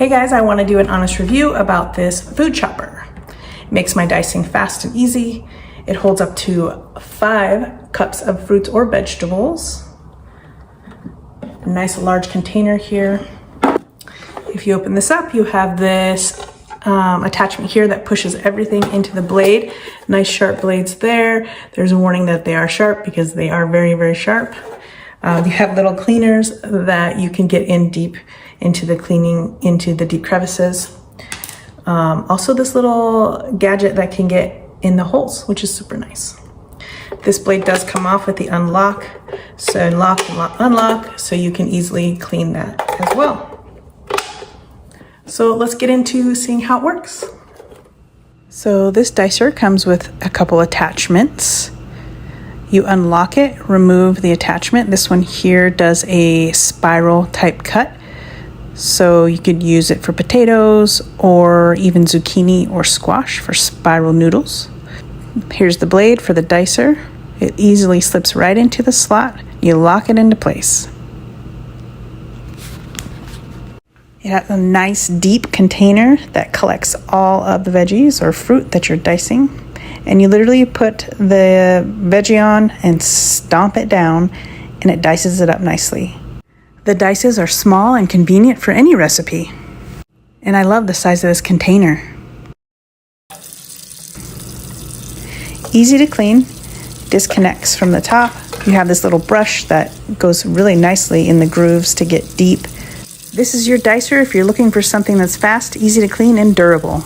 Hey guys, I want to do an honest review about this food chopper. It makes my dicing fast and easy. It holds up to 5 cups of fruits or vegetables. A nice large container here. If you open this up, you have this attachment here that pushes everything into the blade. Nice sharp blades there. There's a warning that they are sharp because they are very, very sharp. You have little cleaners that you can get in deep into the deep crevices. Also this little gadget that can get in the holes, which is super nice. This blade does come off with the unlock. So lock, unlock, so you can easily clean that as well. So let's get into seeing how it works. So this dicer comes with a couple attachments. You unlock it, remove the attachment. This one here does a spiral type cut. So you could use it for potatoes or even zucchini or squash for spiral noodles. Here's the blade for the dicer. It easily slips right into the slot. You lock it into place. It has a nice deep container that collects all of the veggies or fruit that you're dicing. And you literally put the veggie on and stomp it down and it dices it up nicely. The dices are small and convenient for any recipe. And I love the size of this container. Easy to clean, disconnects from the top. You have this little brush that goes really nicely in the grooves to get deep. This is your dicer if you're looking for something that's fast, easy to clean, and durable.